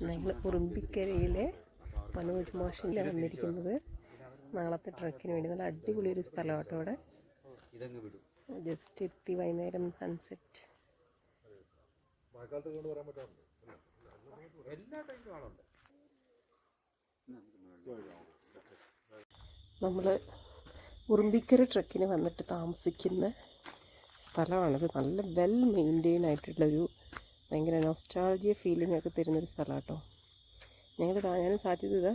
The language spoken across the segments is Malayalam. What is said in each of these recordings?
ഞങ്ങൾ ഉറുമ്പിക്കരയിലെ മനോജ് മാഷിലാണ് വന്നിരിക്കുന്നത്. നാളത്തെ ട്രക്കിന് വേണ്ടി നല്ല അടിപൊളി ഒരു സ്ഥലം കേട്ടോ. അവിടെ ജസ്റ്റ് എത്തി, വൈകുന്നേരം സൺസെറ്റ്. നമ്മൾ ഉറുമ്പിക്കര ട്രക്കിന് വന്നിട്ട് താമസിക്കുന്ന സ്ഥലമാണിത്. നല്ല വെൽ മെയിൻറ്റെയിൻ ആയിട്ടുള്ളൊരു ഭയങ്കര നൊസ്റ്റാൾജിയ ഫീലിംഗ് ഒക്കെ തരുന്നൊരു സ്ഥലം കേട്ടോ. ഞാനും സാധ്യത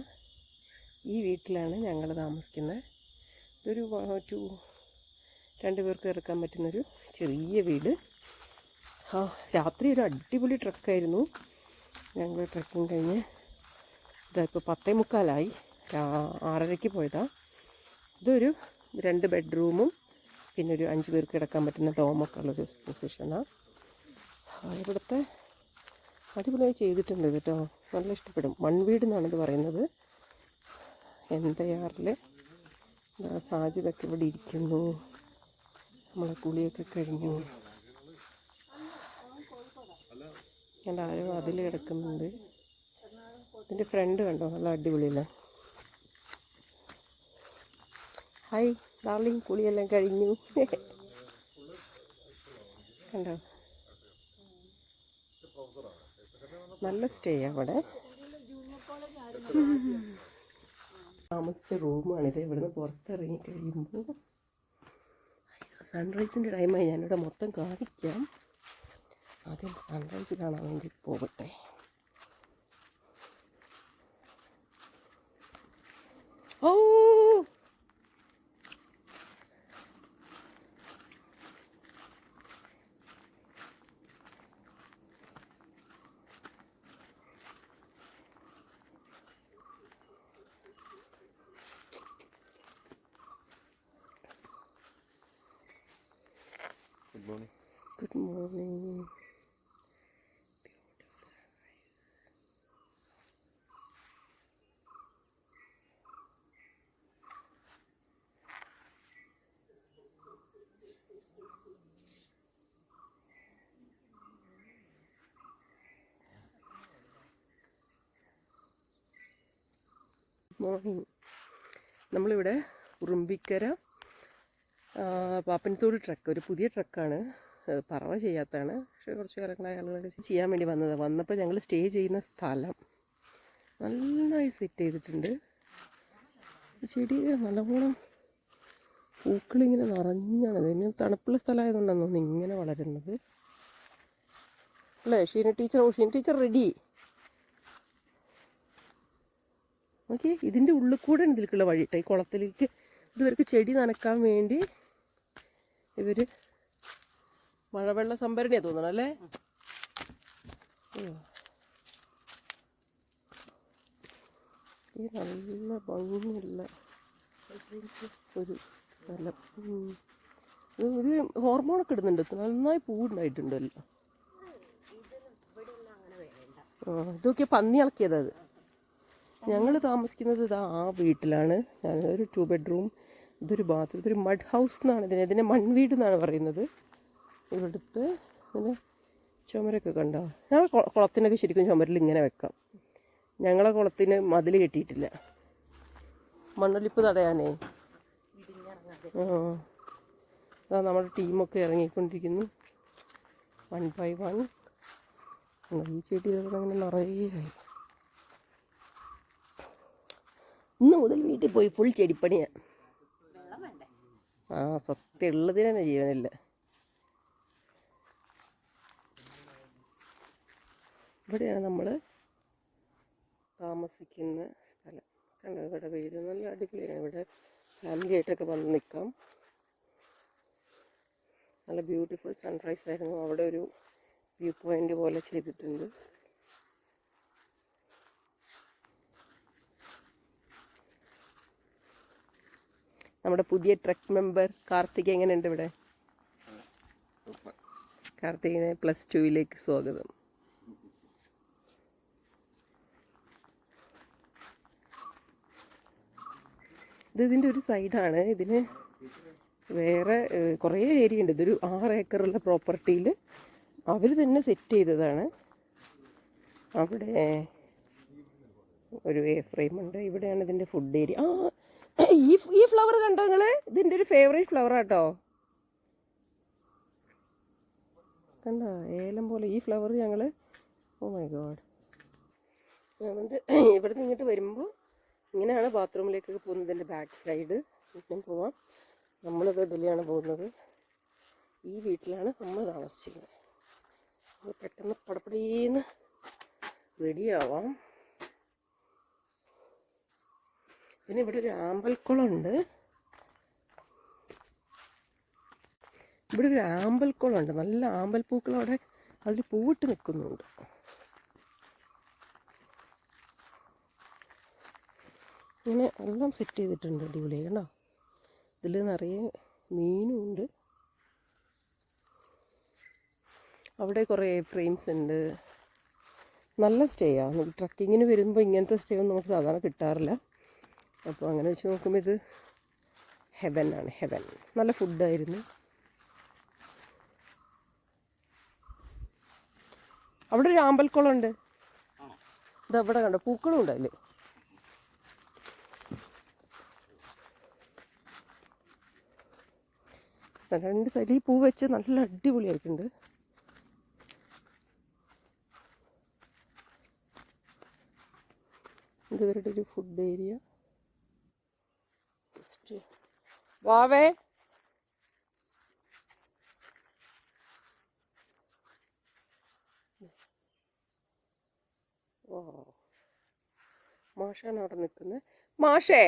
ഈ വീട്ടിലാണ് ഞങ്ങൾ താമസിക്കുന്നത്. ഇതൊരു 2 പേർക്ക് ഇറക്കാൻ പറ്റുന്നൊരു ചെറിയ വീട്. രാത്രി ഒരു അടിപൊളി ട്രക്കായിരുന്നു. ഞങ്ങൾ ട്രക്കിങ് കഴിഞ്ഞ് ഇതായിപ്പോൾ 10:45 6:30 പോയതാണ്. ഇതൊരു 2 ബെഡ്റൂമും പിന്നെ ഒരു 5 പേർക്ക് കിടക്കാൻ പറ്റുന്ന ഡോമൊക്കെ ഉള്ളൊരു പൊസിഷനാണ്. ഇവിടുത്തെ അടിപൊളിയായി ചെയ്തിട്ടുണ്ട് കേട്ടോ. നല്ല ഇഷ്ടപ്പെടും. മൺവീട് എന്നാണിത് പറയുന്നത്. എന്തയാറിൽ സാജിതൊക്കെ ഇവിടെ ഇരിക്കുന്നു. നമ്മളെ കുളിയൊക്കെ കഴിഞ്ഞു. ഞാൻ ആരും അതിൽ കിടക്കുന്നുണ്ട്. ഇതിൻ്റെ ഫ്രണ്ട് കണ്ടോ, നല്ല അടിപൊളിയല്ലേ. ഹായ് ഡാർലിങ്, കുളിയെല്ലാം കഴിഞ്ഞു. കണ്ടോ, നല്ല സ്റ്റേ അവിടെ. താമസിച്ച റൂമാണിത്. ഇവിടുന്ന് പുറത്തിറങ്ങി കഴിയുമ്പോൾ സൺറൈസിൻ്റെ ടൈമായി. ഞാനിവിടെ മൊത്തം കാണിക്കാം. ആദ്യം സൺറൈസ് കാണാൻ വേണ്ടി പോകട്ടെ. ഓ Good morning. Beautiful sunrise. Morning. നമ്മളിവിടെ ഉറുമ്പിക്കര പാപ്പനത്തോട് ട്രക്ക്, ഒരു പുതിയ ട്രക്കാണ്. പറവ ചെയ്യാത്തതാണ്. പക്ഷേ കുറച്ച് കാലങ്ങളായ ആളുകളൊക്കെ ചെയ്യാൻ വേണ്ടി വന്നതാണ്. വന്നപ്പോൾ ഞങ്ങൾ സ്റ്റേ ചെയ്യുന്ന സ്ഥലം നന്നായി സെറ്റ് ചെയ്തിട്ടുണ്ട്. ചെടി നല്ലവണ്ണം പൂക്കളിങ്ങനെ നിറഞ്ഞാണ്. ഇതിന് തണുപ്പുള്ള സ്ഥലമായതുകൊണ്ടാണ് തോന്നുന്നു ഇങ്ങനെ വളരുന്നത് അല്ലേ. Sheena teacher ready. ഓക്കെ, ഇതിൻ്റെ ഉള്ളിൽ കൂടെ ഇതിലേക്കുള്ള വഴിയിട്ട ഈ കുളത്തിലേക്ക്. ഇതുവർക്ക് ചെടി നനക്കാൻ വേണ്ടി ഇവർ മഴവെള്ള സംഭരണിയാണ് തോന്നണം അല്ലേ. ഈ നല്ല ഭംഗിയുള്ള ഒരു സ്ഥലം. ഇത് ഹോർമോണൊക്കെ ഇടുന്നുണ്ട്. നന്നായി പൂവുണ്ടായിട്ടുണ്ടല്ലോ. ഇതൊക്കെ പന്നി ഇളക്കിയത്. അത് ഞങ്ങൾ താമസിക്കുന്നത് ഇതാ ആ വീട്ടിലാണ്. ഒരു 2 ബെഡ്റൂം, ഇതൊരു ബാത്റൂം. ഇതൊരു മഡ് ഹൗസ് എന്നാണ് ഇതിനെ മൺവീട് എന്നാണ് പറയുന്നത്. ഇവിടുത്തെ ഇങ്ങനെ ചുമരൊക്കെ കണ്ടോ. ഞങ്ങൾ കുളത്തിനൊക്കെ ശരിക്കും ചുമരിൽ ഇങ്ങനെ വെക്കാം. ഞങ്ങളെ കുളത്തിന് മതിൽ കെട്ടിയിട്ടില്ല, മണ്ണൊലിപ്പ് തടയാനേ. അതാ നമ്മുടെ ടീമൊക്കെ ഇറങ്ങിക്കൊണ്ടിരിക്കുന്നു 1 by 1. ഈ ചെടികളൊക്കെ അങ്ങനെ നിറയെ ആയി. ഇന്ന് മുതൽ വീട്ടിൽ പോയി ഫുൾ ചെടിപ്പണിയാണ്. സത്യം ഉള്ളതിന് തന്നെ ജീവനില്ല. ഇവിടെയാണ് നമ്മൾ താമസിക്കുന്ന സ്ഥലം. കണ്ടോ, ഇവിടെ വീട് നല്ല അടിപൊളിയാണ്. ഇവിടെ ഫാമിലി ആയിട്ടൊക്കെ വന്ന് നിൽക്കാം. നല്ല ബ്യൂട്ടിഫുൾ സൺറൈസ് ആയിരുന്നു. അവിടെ ഒരു വ്യൂ പോയിൻ്റ് പോലെ ചെയ്തിട്ടുണ്ട്. നമ്മുടെ പുതിയ ട്രക്ക് മെമ്പർ കാർത്തിക് എങ്ങനെയുണ്ട് ഇവിടെ? കാർത്തികിനെ +2 സ്വാഗതം. ഇതിൻ്റെ ഒരു സൈഡാണ്. ഇതിന് വേറെ കുറേ ഏരിയ ഉണ്ട്. ഇതൊരു 6 ഏക്കറുള്ള പ്രോപ്പർട്ടിയിൽ അവർ തന്നെ സെറ്റ് ചെയ്തതാണ്. അവിടെ ഒരു എ ഫ്രെയിം ഉണ്ട്. ഇവിടെയാണ് ഇതിൻ്റെ ഫുഡ് ഏരിയ. ഈ ഫ്ലവർ കണ്ടോ നിങ്ങൾ? ഇതിൻ്റെ ഒരു ഫേവറേറ്റ് ഫ്ലവർ ആട്ടോ. കണ്ടോ ഏലം പോലെ ഈ ഫ്ലവർ ഞങ്ങൾ, ഓ മൈ ഗോഡ്. അതുകൊണ്ട് ഇവിടെ നിന്ന് ഇങ്ങോട്ട് വരുമ്പോൾ ഇങ്ങനെയാണ് ബാത്റൂമിലേക്കൊക്കെ പോകുന്നതിൻ്റെ ബാക്ക് സൈഡ്. ഇങ്ങനെ പോവാം. നമ്മളത് ഇതിലെയാണ് പോകുന്നത്. ഈ വീട്ടിലാണ് നമ്മൾ താമസിച്ചിരുന്നത്. നമ്മൾ പെട്ടെന്ന് പടപടീന്ന് റെഡിയാവാം. പിന്നെ ഇവിടെ ഒരു ആമ്പൽക്കുളമുണ്ട്. ഇവിടെ ഒരു ആമ്പൽക്കുളമുണ്ട്. നല്ല ആമ്പൽപ്പൂക്കളവിടെ അതിൽ പൂവിട്ട് നിൽക്കുന്നുണ്ട്. ഇങ്ങനെ എല്ലാം സെറ്റ് ചെയ്തിട്ടുണ്ട്. അടിപൊളി കണ്ടോ. ഇതിൽ നിറയെ മീനുമുണ്ട്. അവിടെ കുറേ ഫ്രെയിംസ് ഉണ്ട്. നല്ല സ്റ്റേ ആണ്. ട്രക്കിങ്ങിന് വരുമ്പോൾ ഇങ്ങനത്തെ സ്റ്റേ ഒന്നും നമുക്ക് സാധാരണ കിട്ടാറില്ല. അപ്പോൾ അങ്ങനെ വെച്ച് നോക്കുമ്പോൾ ഇത് ഹെവനാണ്, ഹെവൻ. നല്ല ഫുഡായിരുന്നു. അവിടെ ഒരു ആമ്പൽക്കുളമുണ്ട്. ഇത് അവിടെ കണ്ടോ പൂക്കളും ഉണ്ട് അതിൽ. രണ്ട് സൈഡിൽ ഈ പൂ വെച്ച് നല്ല അടിപൊളിയായിട്ടുണ്ട്. ഇത് ഇവരുടെ ഒരു ഫുഡ് ഏരിയ. വാവേ ഓ മാഷാണ് അവിടെ നിൽക്കുന്നത്. മാഷേ,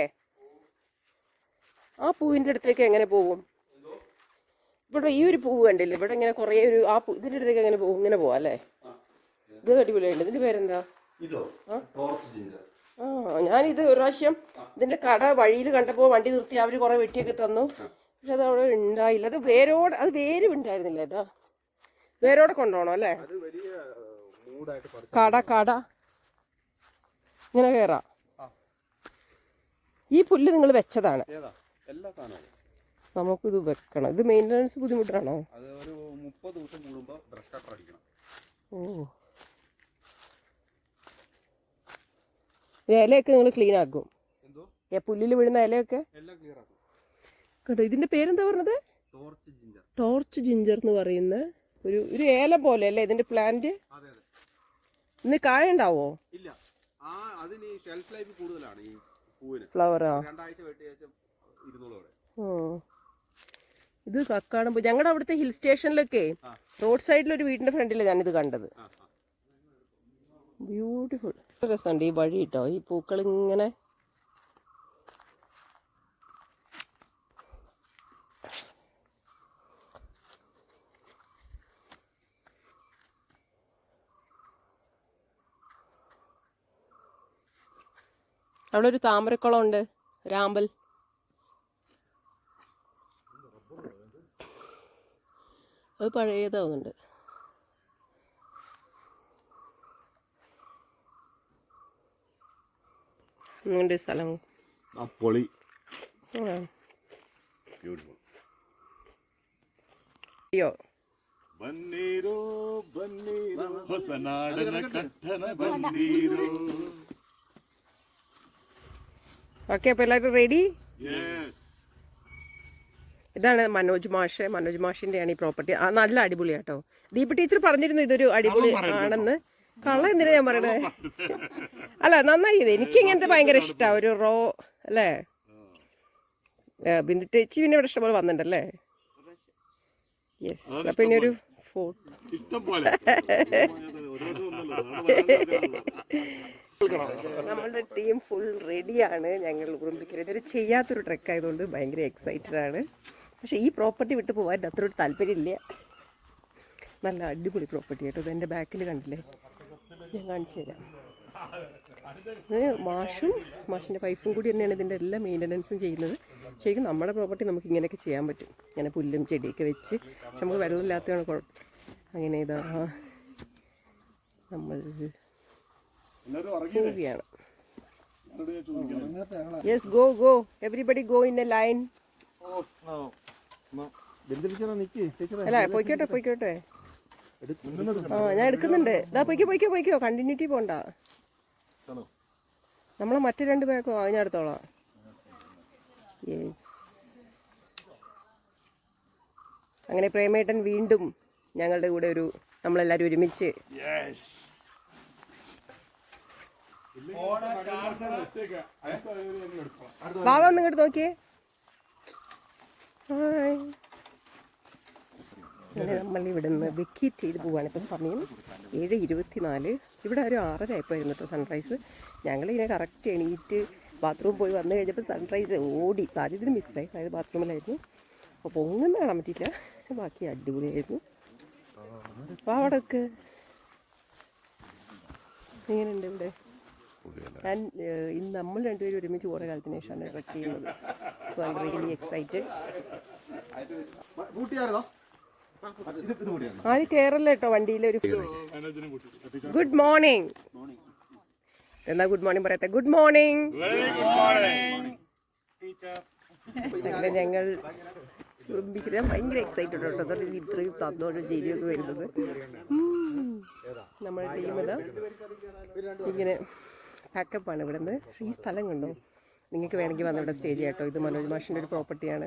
ആ പൂവിൻ്റെ അടുത്തേക്ക് എങ്ങനെ പോവും? ഇവിടെ ഈ ഒരു പൂവ് കണ്ടില്ലേ? ഇവിടെ ഇങ്ങനെ കുറേ ഒരു ആ പൂ ഇതിൻ്റെ അടുത്തേക്ക് എങ്ങനെ പോകും? ഇങ്ങനെ പോവാം അല്ലേ? ഇത് അടിപൊളിയുണ്ട്. ഇതിൻ്റെ പേരെന്താ? ഞാനിത് ഒരു പ്രാവശ്യം ഇതിൻ്റെ കട വഴിയിൽ കണ്ടപ്പോൾ വണ്ടി നിർത്തി അവർ കുറേ വെട്ടിയൊക്കെ തന്നു. പക്ഷെ അത് അവിടെ ഉണ്ടായില്ല. അത് വേരോടെ, അത് വേര് ഉണ്ടായിരുന്നില്ല. ഇതാ വേരോടെ കൊണ്ടുപോകണം അല്ലേ? കട ഇങ്ങനെ കയറാം. ഈ പുല്ല് നിങ്ങൾ വെച്ചതാണ്. നമുക്കിത് വെക്കണം. ഇത് മെയിൻ്റനൻസ് ബുദ്ധിമുട്ടാണോ? ഓ, ഇലയൊക്കെ നിങ്ങൾ ക്ലീൻ ആക്കും? പുല്ലിൽ വീഴുന്ന ഇലയൊക്കെ കേട്ടോ. ഇതിന്റെ പേരെന്താ പറഞ്ഞത്? ടോർച്ച് ജിഞ്ചർ എന്ന് പറയുന്ന ഒരു ഏലം പോലെ അല്ലേ ഇതിന്റെ പ്ലാന്റ്? ഇന്ന് കായ ഉണ്ടാവോ? ഫ്ലവറാ? ഇത് കക്കാടം. ഞങ്ങളുടെ അവിടുത്തെ ഹിൽ സ്റ്റേഷനിലൊക്കെ റോഡ് സൈഡിലൊരു വീടിന്റെ ഫ്രണ്ടിലാണ് ഞാനിത് കണ്ടത്. ബ്യൂട്ടിഫുൾ. രസമുണ്ട് ഈ വഴി കേട്ടോ. ഈ പൂക്കൾ ഇങ്ങനെ അവിടെ ഒരു താമരക്കുളം ഉണ്ട്, രാമ്പൽ. അത് പഴയതാവുന്നുണ്ട്. ഇങ്ങോട്ട് സ്ഥലം പൊളി. ഓക്കെ, അപ്പോൾ എല്ലാവരും റെഡി? ഇതാണ് മനോജ് മാഷിൻ്റെയാണ് ഈ പ്രോപ്പർട്ടി. നല്ല അടിപൊളിയാട്ടോ. ദീപ ടീച്ചർ പറഞ്ഞിരുന്നു ഇതൊരു അടിപൊളി ആണെന്ന്. കള്ള എന്തിനാ ഞാൻ പറയണേ? അല്ല, നന്നായി. ഇത് എനിക്ക് ഇങ്ങനത്തെ ഭയങ്കര ഇഷ്ടമാണ്. ഒരു റോ അല്ലേ? ബിന്ദു ചേച്ചി പിന്നെ ഇവിടെ ഇഷ്ടംപോലെ വന്നിട്ടുണ്ടല്ലേ? യെസ്. അപ്പം ഇനി ഒരു ഫോട്ടോ. നമ്മളുടെ ടീം ഫുൾ റെഡിയാണ്. ഞങ്ങൾ ഉറുമ്പിക്കര ഇതൊരു ചെയ്യാത്തൊരു ട്രെക്ക് ആയതുകൊണ്ട് ഭയങ്കര എക്സൈറ്റഡ് ആണ്. പക്ഷേ ഈ പ്രോപ്പർട്ടി വിട്ട് പോകാൻ അത്ര ഒരു താല്പര്യമില്ല. നല്ല അടിപൊളി പ്രോപ്പർട്ടി കേട്ടോ. ഇത് എൻ്റെ ബാക്കിൽ കണ്ടില്ലേ? ഞാൻ കാണിച്ചു തരാം. ഇത് മാഷിൻ്റെ വൈഫും കൂടി തന്നെയാണ് ഇതിൻ്റെ എല്ലാ മെയിൻ്റനൻസും ചെയ്യുന്നത്. ശരിക്കും നമ്മുടെ പ്രോപ്പർട്ടി നമുക്ക് ഇങ്ങനെയൊക്കെ ചെയ്യാൻ പറ്റും. ഇങ്ങനെ പുല്ലും ചെടിയൊക്കെ വെച്ച്. പക്ഷെ നമുക്ക് വെള്ളമില്ലാത്തതാണ് കുഴപ്പം. അങ്ങനെ ഇതാ നമ്മൾ മൂവിയാണ്. Yes, go everybody go in A line. അല്ല, പോയിക്കോട്ടെ. ഞാൻ എടുക്കുന്നുണ്ട്. ഇതാ പൊയ്ക്കോ. കണ്ടിന്യൂറ്റി പോണ്ട. നമ്മളെ മറ്റു 2 ബാഗോ അതിനടുത്തോളാം. യെസ്. അങ്ങനെ പ്രേമേട്ടൻ വീണ്ടും ഞങ്ങളുടെ കൂടെ നമ്മളെല്ലാവരും ഒരുമിച്ച്. ബാബ ഒന്ന് ഇങ്ങോട്ട് നോക്കിയേ. അങ്ങനെ നമ്മൾ ഇവിടെ നിന്ന് വെക്കേറ്റ് ചെയ്ത് പോവാണ്. ഇപ്പം സമയം 7:24. ഇവിടെ ഒരു 6:30 ആയപ്പോയിരുന്നു കേട്ടോ സൺറൈസ്. ഞങ്ങളിങ്ങനെ കറക്റ്റ് എണീറ്റ് ബാത്റൂം പോയി വന്നു കഴിഞ്ഞപ്പോൾ സൺറൈസ് ഓടി. സാധ്യതന് മിസ്സായി, അതായത് ബാത്റൂമിലായിരുന്നു. അപ്പോൾ പൊങ്ങുന്ന കാണാൻ പറ്റിയില്ല, ബാക്കി അടിപൊളിയായിരുന്നു. അപ്പോൾ അവിടെയൊക്കെ എങ്ങനെയുണ്ട് ഇവിടെ? ഞാൻ ഇന്ന് നമ്മൾ രണ്ടുപേരും ഒരുമിച്ച് കുറേ കാലത്തിന് ശേഷമാണ് ട്രക്ക് ചെയ്യുന്നത്. So I am really excited. ആര് കയറല്ല കേട്ടോ വണ്ടിയിൽ. Good morning. എന്നാ ഗുഡ് മോർണിംഗ് പറയട്ടെ. Good morning. അങ്ങനെ ഞങ്ങൾ ഭയങ്കര എക്സൈറ്റഡ് കേട്ടോ. അതുകൊണ്ട് ഇത്രയും സന്തോഷം ചിരിയൊക്കെ വരുന്നത്. നമ്മുടെ ടീം ഇതാ ഇങ്ങനെ പാക്കപ്പാണ് ഇവിടെ നിന്ന്. ഈ സ്ഥലം കണ്ടോ? നിങ്ങൾക്ക് വേണമെങ്കിൽ വന്ന് ഇവിടെ സ്റ്റേ ചെയ്യാം കേട്ടോ. ഇത് മനോജ് മാഷിൻ്റെ ഒരു പ്രോപ്പർട്ടിയാണ്.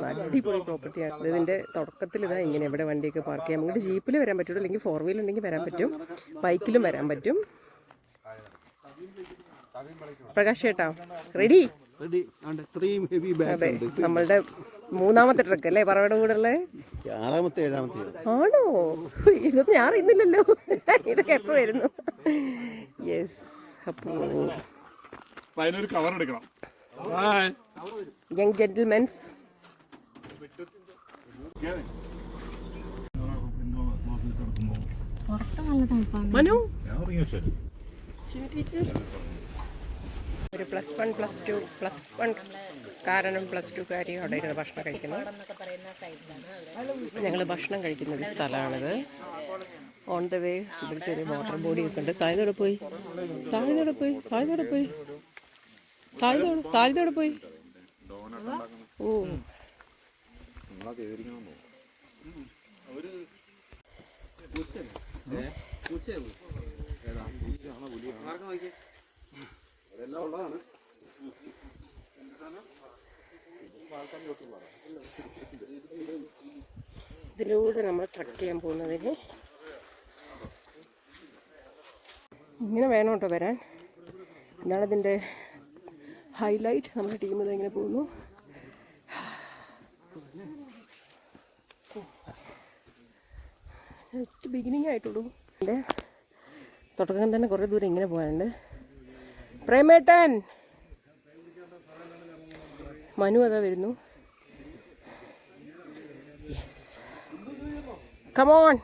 അടിപൊളി പ്രോപ്പർട്ടിയാണ്. ഇതിൻ്റെ തുടക്കത്തിൽ ഇതാ ഇങ്ങനെ ഇവിടെ വണ്ടിയൊക്കെ പാർക്ക് ചെയ്യാം. നമുക്ക് ജീപ്പിൽ വരാൻ പറ്റുള്ളൂ, അല്ലെങ്കിൽ 4 വീലർ ഉണ്ടെങ്കിൽ വരാൻ പറ്റും, ബൈക്കിലും വരാൻ പറ്റും. പ്രകാശ് ചേട്ടാ റെഡി? അതെ, നമ്മളുടെ 3ാമത്തെ ട്രക്ക് അല്ലേ പറവയുടെ കൂടെ ഉള്ളത്? 6ാമത്തെ 7ാമത്തെ ആണോ? ഇതൊന്നും ഞാൻ അറിയുന്നില്ലല്ലോ. ഇതൊക്കെ എപ്പോ വരുന്നു? യെസ്. അപ്പോൾ യങ് ജെന്റിൽമെൻസ്. മനു ഒരു +1 കാരണം +2 അവിടെ ഇരുന്ന് ഭക്ഷണം കഴിക്കുന്നു. ഞങ്ങൾ ഭക്ഷണം കഴിക്കുന്ന ഒരു സ്ഥലമാണിത്. ഓൺ ദ വേ ഇവിടെ ചെറിയ വാട്ടർ ബോഡി ഒക്കെ ഉണ്ട്. സാധ്യതയോടെ പോയി. ഓ ഇതിലൂടെ നമ്മൾ ട്രക്ക് ചെയ്യാൻ പോകുന്നതിന് ഇങ്ങനെ വേണം കേട്ടോ വരാൻ. എന്നാണ് ഇതിൻ്റെ ഹൈലൈറ്റ്. നമ്മുടെ ടീം ഇതെങ്ങനെ പോകുന്നു. ജസ്റ്റ് ബിഗിനിങ് ആയിട്ടുള്ളൂ. എൻ്റെ തുടക്കം തന്നെ കുറേ ദൂരം ഇങ്ങനെ പോകാനുണ്ട്. പ്രേമേട്ടൻ മനു അതാ വരുന്നു. Yes, come on.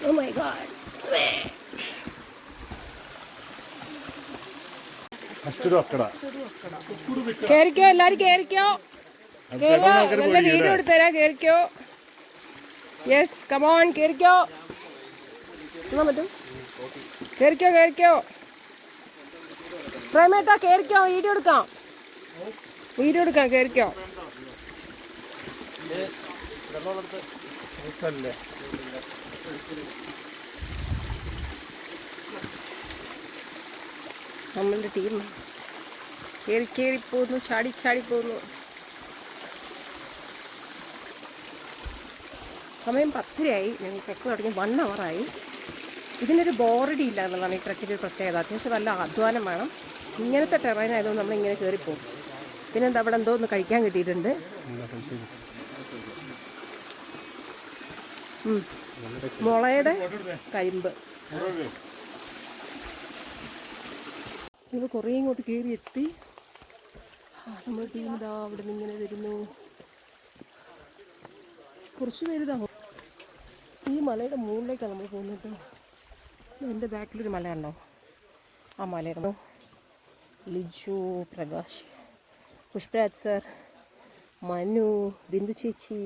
Oh my God. കേറിക്കോ, എല്ലാരും കേറിക്കോ. നല്ല വീഡിയോ എടുത്തരാ. കേറിക്കോ. യെസ്, കമോൺ കേറിക്കോ. പറ്റും. കേറിക്കോ. പ്രേമേട്ടാ കേറിക്കോ. വീഡിയോ എടുക്കാം. കേറിക്കോ. നമ്മളുടെ ടീം കേറിപ്പോന്നു, ചാടി പോന്നു. സമയം 10:30. ഞങ്ങൾ ട്രക്ക് തുടങ്ങി 1 hour-ആയി. ഇതിനൊരു ബോറടി ഇല്ല എന്നുള്ളതാണ് ഈ ട്രക്കിൻ്റെ ഒരു പ്രത്യേകത. അത്യാവശ്യം നല്ല അധ്വാനം വേണം. ഇങ്ങനത്തെ ടെറൈൻ ആയതുകൊണ്ട് നമ്മളിങ്ങനെ കയറിപ്പോകും. പിന്നെന്താ അവിടെ എന്തോ ഒന്ന് കഴിക്കാൻ കിട്ടിയിട്ടുണ്ട്. മുളയുടെ കരിമ്പ്. ഇത് കുറേ ഇങ്ങോട്ട് കയറി എത്തി. നമ്മൾ ടീം ഇതാ അവിടെ നിന്ന് ഇങ്ങനെ വരുന്നു. കുറച്ച് പേരിതാകും. ഈ മലയുടെ മുകളിലേക്കാണ് നമ്മൾ പോകുന്നത്. എൻ്റെ ബാക്കിലൊരു മല ഉണ്ടോ? ആ മലയാണോ? ലിജു, പ്രകാശ്, പുഷ്പരാജ് സർ, മനു, ബിന്ദു ചേച്ചി,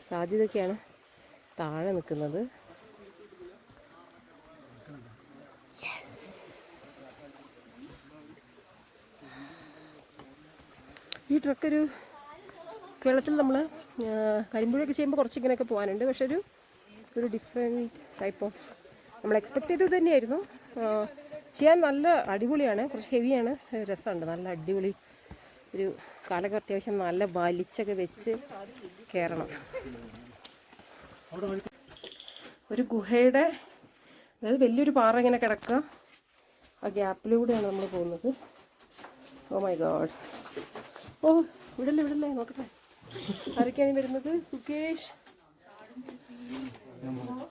സാധ്യതയൊക്കെയാണ് താഴെ നിൽക്കുന്നത്. ഈ ട്രക്കൊരു കേരളത്തിൽ നമ്മൾ കരിമ്പുഴയൊക്കെ ചെയ്യുമ്പോൾ കുറച്ച് ഇങ്ങനെയൊക്കെ പോകാനുണ്ട്. പക്ഷെ ഒരു ഡിഫറെൻറ്റ് ടൈപ്പ് ഓഫ് നമ്മൾ എക്സ്പെക്റ്റ് ചെയ്തത് തന്നെയായിരുന്നു. ചെയ്യാൻ നല്ല അടിപൊളിയാണ്, കുറച്ച് ഹെവിയാണ്, രസമുണ്ട്, നല്ല അടിപൊളി ഒരു കാലൊക്കെ അത്യാവശ്യം നല്ല വലിച്ചൊക്കെ വെച്ച് കയറണം. ഒരു ഗുഹയുടെ, അതായത് വലിയൊരു പാറ ഇങ്ങനെ കിടക്കുക, ആ ഗ്യാപ്പിലൂടെയാണ് നമ്മൾ പോകുന്നത്. Oh my God. ഓ വിടല്ലേ നോക്കട്ടെ ആരൊക്കെയാണ് വരുന്നത്? സുകേഷ്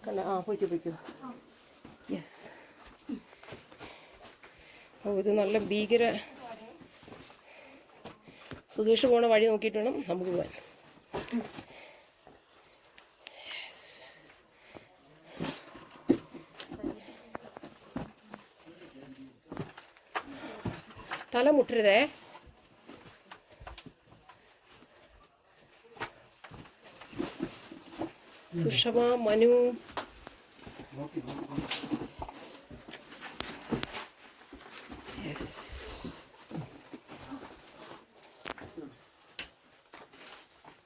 കണ്ട, പോയിക്കോ. യെസ്. ഓ ഇത് നല്ല ഭീകര. സുകേഷ് പോണ വഴി നോക്കിയിട്ട് വേണം നമുക്ക് പോകാൻ. തല മുട്ടരുതേ. സുഷമ, മനു,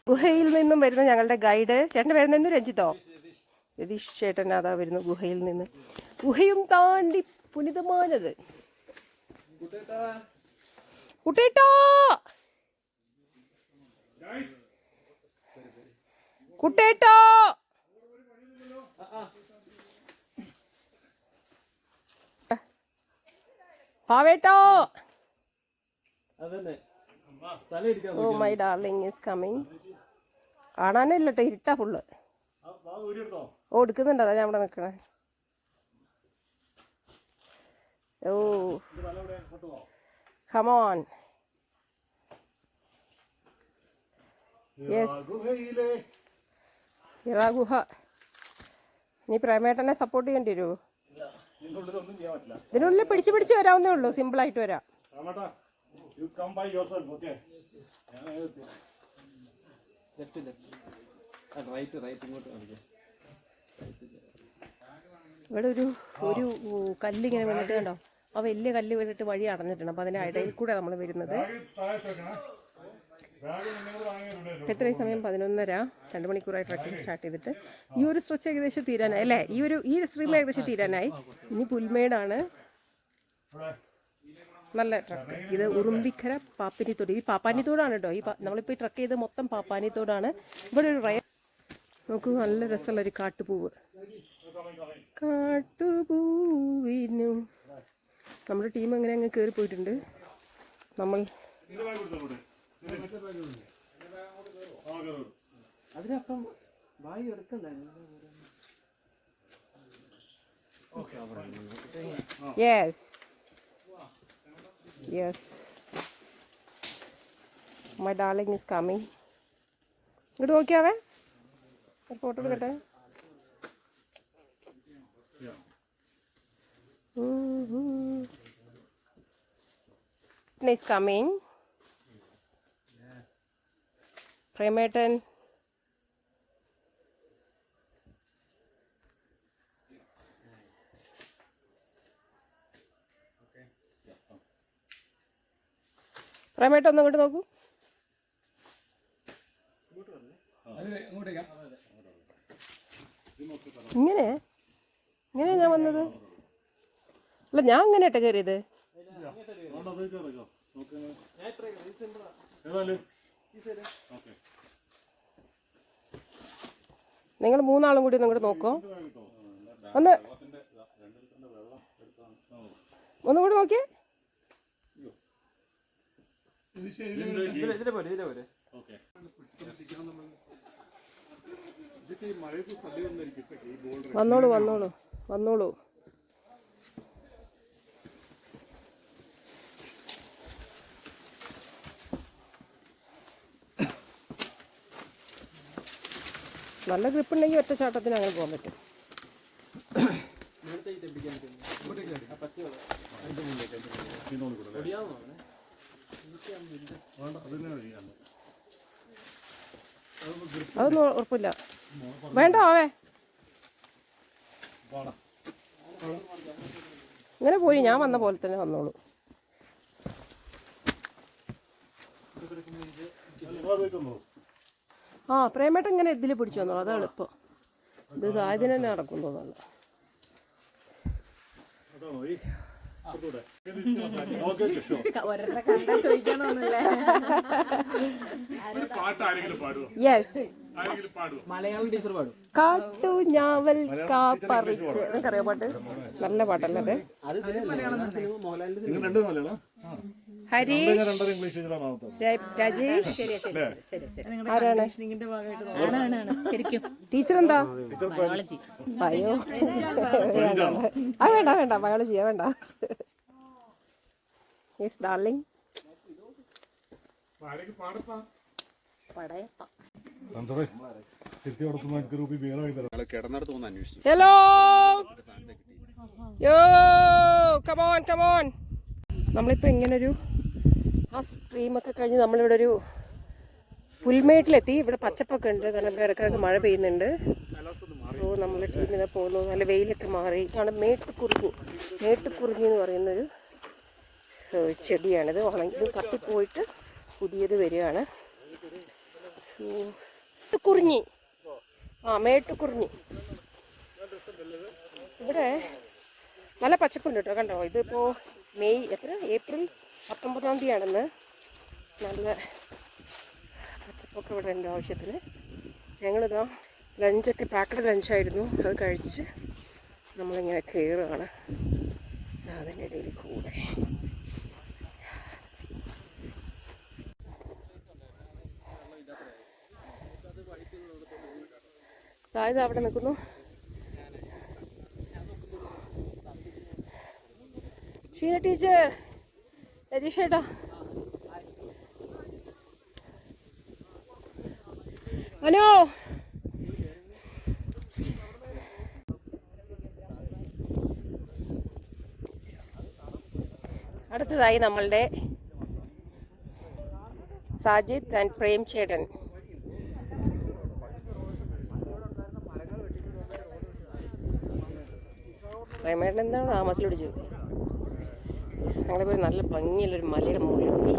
ഗുഹയിൽ നിന്നും വരുന്ന ഞങ്ങളുടെ ഗൈഡ് ചേട്ടൻ്റെ പേരെന്തായിരുന്നു? രഞ്ജിത്തോ? രതീഷ് ചേട്ടൻ അതാ വരുന്നു ഗുഹയിൽ നിന്ന്. ഗുഹയും താണ്ടി പുനിതമാനത്. കുട്ടേട്ടോ കുട്ടേട്ടോ പാവേട്ടോ. Oh my darling is coming. കാണാനേ ഇല്ലട്ടോ, ഇരുട്ടാ ഫുള്ള്. ഓ എടുക്കുന്നുണ്ട്, അതാ ഞാൻ ഇവിടെ നിൽക്കണേ. ഓ come on. യെസ്, ഇറാ ഗുഹ. നീ പ്രേമേട്ടനെ സപ്പോർട്ട് ചെയ്യേണ്ടി വരുമോ? ഇതിനുള്ളിൽ പിടിച്ച് വരാവുന്നേ ഉള്ളൂ, സിമ്പിളായിട്ട് വരാം. ഇവിടെ ഒരു കല്ലിങ്ങനെ വീണിട്ട് കണ്ടോ, ആ വലിയ കല്ല് വീണിട്ട് വഴി അടഞ്ഞിട്ടുണ്ട്. അപ്പോൾ അതിൻ്റെ ഇടയിൽ കൂടെ നമ്മൾ വരുന്നത്. എത്രയും സമയം 11:30, 2 മണിക്കൂറായി ട്രക്കിംഗ് സ്റ്റാർട്ട് ചെയ്തിട്ട്. ഈ ഒരു സ്ട്രെച്ച് ഏകദേശം തീരാനായി അല്ലേ? ഈ സ്ട്രീം ഏകദേശം തീരാനായി. ഇനി പുൽമേടാണ്. നല്ല ട്രക്ക്. ഇത് ഉറുമ്പിക്കര പാപ്പാനിത്തോട്. ഈ പാപ്പാനിത്തോടാണ് കേട്ടോ. നമ്മളിപ്പോൾ ഈ ട്രക്ക് ചെയ്ത് മൊത്തം പാപ്പാനിത്തോടാണ്. ഇവിടെ ഒരു നോക്കൂ, നല്ല രസമുള്ളൊരു കാട്ടുപൂവ്. കാട്ടുപൂവിനു നമ്മുടെ ടീം അങ്ങനെ അങ്ങ് കയറി പോയിട്ടുണ്ട്. നമ്മൾ അതിനപ്പം വായു എടുക്കണ്ട. Yes my darling is coming. ഇങ്ങോട്ട് നോക്കിയാവേ, ഒരു ഫോട്ടോ എടുക്കട്ടെ. Is coming. പ്രേമേട്ടൻ പ്രേമേട്ടൻ ഒന്ന് ഇങ്ങോട്ട് നോക്കൂ. ഇങ്ങനെ ഞാൻ വന്നത് അല്ല, ഞാൻ അങ്ങനെയാട്ടെ കയറിയത്. നിങ്ങൾ 3 ആളും കൂടി ഒന്നും നോക്കോ. ഒന്നുകൂടി നോക്കിയേ. വന്നോളൂ. നല്ല ഗ്രിപ്പ് ഉണ്ടെങ്കിൽ ഒറ്റച്ചാട്ടത്തിന് അങ്ങനെ പോകാൻ പറ്റും. അതൊന്നും ഉറപ്പില്ല. വേണ്ട ആവേ, ഇങ്ങനെ പോയി ഞാൻ വന്ന പോലെ തന്നെ വന്നോളൂ. ആ പ്രേമേട്ടൻ ഇങ്ങനെ ഇതിൽ പിടിച്ചു വന്നോളൂ, അതാണ് എളുപ്പം. ഇത് സായതിന് തന്നെ നടക്കും തോന്നുന്നു. യെസ്, കാട്ടു ഞാവൽ കാപ്പറിച്ച്. നിനക്കറിയോ പാട്ട്? നല്ല പാട്ടല്ലേ ഹരി രാജേഷ്. ആരാണ് ടീച്ചർ? എന്താ ബയോ? വേണ്ട വേണ്ട, ബയോളജിയാ വേണ്ട. Yes darling. ഹലോ യോ കമോൺ കമോൺ. നമ്മളിപ്പോൾ ഇങ്ങനൊരു ആ സ്ട്രീമൊക്കെ കഴിഞ്ഞ് നമ്മളിവിടെ ഒരു പുൽമേട്ടിലെത്തി. ഇവിടെ പച്ചപ്പൊക്കെ ഉണ്ട്, കാരണം ഇവിടെ ഇടയ്ക്കിടയ്ക്ക് മഴ പെയ്യുന്നുണ്ട്. സോ നമ്മൾ ടീമിനെ പോകുന്നു. നല്ല വെയിലൊക്കെ മാറി. ഇതാണ് മേട്ടുകുറിഞ്ഞി എന്ന് പറയുന്നൊരു ചെടിയാണിത്. ഇത് കത്തിപ്പോയിട്ട് പുതിയത് വരികയാണ്. സോ കുറിഞ്ഞി, മേട്ടുകുറിഞ്ഞി. ഇവിടെ നല്ല പച്ചപ്പുണ്ട് കേട്ടോ, കണ്ടോ? ഇതിപ്പോൾ ഏപ്രിൽ 19-ാം തീയതിയാണെന്ന്. നല്ല പച്ചപ്പൊക്കെ ഇവിടെ ഉണ്ട് ആവശ്യത്തിന്. ഞങ്ങളിതാ ലഞ്ചൊക്കെ പാക്കഡ് ലഞ്ചായിരുന്നു, അത് കഴിച്ച് നമ്മളിങ്ങനെ കയറുകയാണ്. അതിൻ്റെ ഇടയിൽ കൂടെ സാധ്യത അവിടെ നിൽക്കുന്നു. ഷീന ടീച്ചർ, രജീഷ് ഏട്ടാ, ഹലോ. അടുത്തതായി നമ്മളുടെ സാജിദ് ആൻഡ് പ്രേം ചേട്ടൻ. പ്രേമേട്ടൻ എന്താണ് താമസിൽ പിടിച്ചു. ഞങ്ങളെ പോയി നല്ല ഭംഗിയുള്ളൊരു മലയുടെ മുകളിലെത്തി.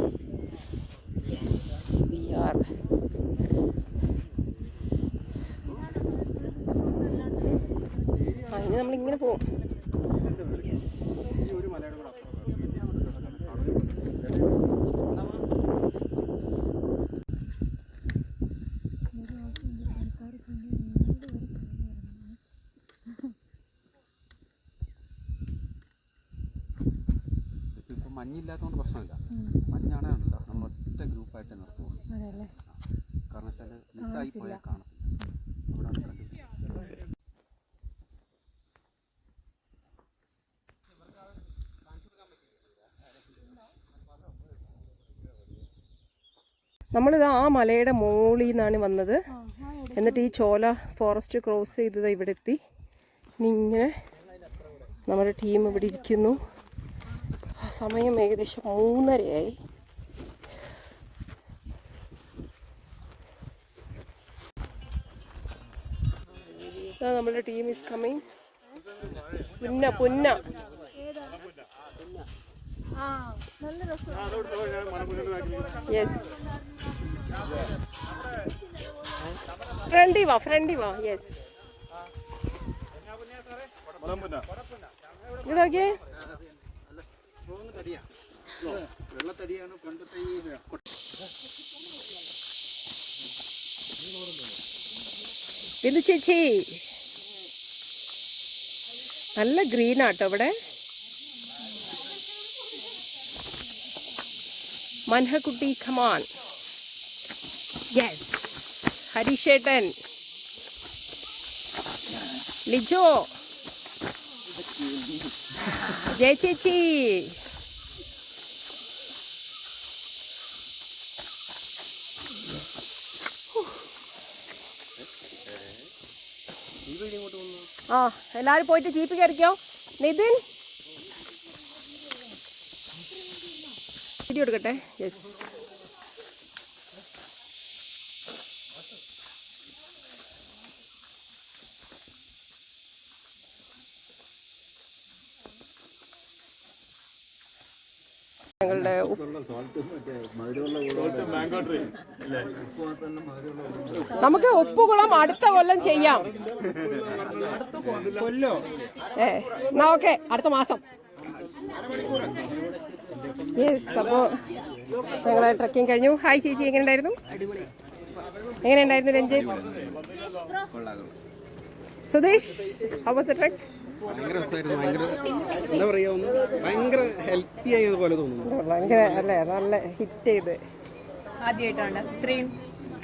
Yes we R. ഇനി നമ്മളിങ്ങനെ പോവും. യെസ്, മഞ്ഞില്ലാത്തതുകൊണ്ട് പ്രശ്നമില്ല. മഞ്ഞാണല്ലോ നമ്മൾ ഒറ്റ ഗ്രൂപ്പായിട്ട് നിർത്തുള്ളൂ. കാരണം വെച്ചാൽ മിസ്സായി പോയാൽ കാണത്തില്ല. നമ്മളിത് ആ മലയുടെ മുകളിൽ നിന്നാണ് വന്നത്. എന്നിട്ട് ഈ ചോല ഫോറസ്റ്റ് ക്രോസ് ചെയ്തത് ഇവിടെ എത്തി. ഇനി ഇങ്ങനെ നമ്മുടെ ടീം ഇവിടെ ഇരിക്കുന്നു. സമയം ഏകദേശം 3:30ആയി. നമ്മുടെ ടീം ഈസ് കമ്മിങ്. പുന്ന യെസ്, ഫ്രണ്ടി വാ യെസ്. ഇതൊക്കെ ഇത് ചേച്ചി നല്ല ഗ്രീനാട്ടോ ഇവിടെ. മൻഹക്കുട്ടി ഖമാൻ. യെസ്, ഹരീഷേട്ടൻ, ലിജോ, ജയ ചേച്ചി. ആ എല്ലാവരും പോയിട്ട് ജീപ്പ് കയറിക്കോ. നിതിൻ വീഡിയോ എടുക്കട്ടെ. യെസ്, ഞങ്ങളുടെ നമുക്ക് ഉപ്പുകുളം അടുത്ത കൊല്ലം ചെയ്യാം. എന്നാ ഓക്കെ, അടുത്ത മാസം. യെസ്, അപ്പോൾ ഞങ്ങളെ ട്രക്കിംഗ് കഴിഞ്ഞു. ഹായ് ചേച്ചി, എങ്ങനെയുണ്ടായിരുന്നു? എങ്ങനെയുണ്ടായിരുന്നു Ranjith? Sudheesh, how was the truck? ഭയങ്കര രസമായിരുന്നു. ഭയങ്കര എന്താ പറയുക, ഭയങ്കര ഹെൽത്തി ആയതുപോലെ തോന്നുന്നു. ഭയങ്കര അല്ലേ, നല്ല ഹിറ്റ് ചെയ്ത്. ആദ്യമായിട്ടാണ് ഇത്രയും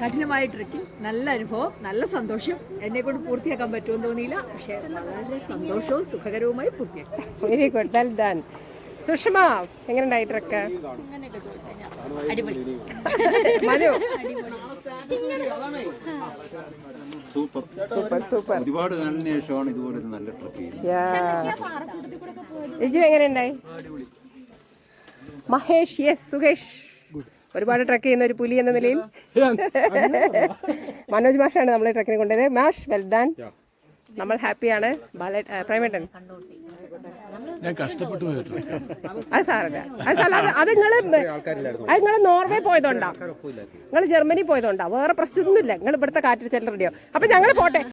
കഠിനമായ ട്രക്കിംഗ്. നല്ല അനുഭവം, നല്ല സന്തോഷം. എന്നെ കൊണ്ട് പൂർത്തിയാക്കാൻ പറ്റുമെന്ന് തോന്നിയില്ല, പക്ഷേ വളരെ സന്തോഷവും സുഖകരവുമായി പൂർത്തിയാക്കി. Very good, well done. Sushama, എങ്ങനെയുണ്ടായി ട്രക്ക്? അടിപൊളി. മനു? Super super super. ഒരുപാട് കാലത്തിന് ശേഷമാണ് ഇതുപോലെ ഒരു നല്ല ട്രിപ്പ് ചെയ്യുന്നത്. ലിജു എങ്ങനെയുണ്ടായി? മഹേഷ്? യെസ്, സുകേഷ്. ഒരുപാട് ട്രക്ക് ചെയ്യുന്ന ഒരു പുലി എന്ന നിലയിൽ മനോജ് മാഷാണ് നമ്മളെ ട്രക്കിന് കൊണ്ടുപോയത്. മാഷ്, വെൽ ഡൺ. നമ്മൾ ഹാപ്പിയാണ്. പ്രൈമേട്ടൻ? ഞാൻ കഷ്ടപ്പെട്ടു പോയിട്ട് അത് സാറല്ല, അത് നിങ്ങൾ നോർവേ പോയതുകൊണ്ടാ, നിങ്ങൾ ജർമ്മനി പോയതുകൊണ്ടാ, വേറെ പ്രശ്നമൊന്നുമില്ല. നിങ്ങൾ ഇവിടുത്തെ കാറ്റിൽ ചെല്ലറിയോ. അപ്പൊ ഞങ്ങൾ പോട്ടെ.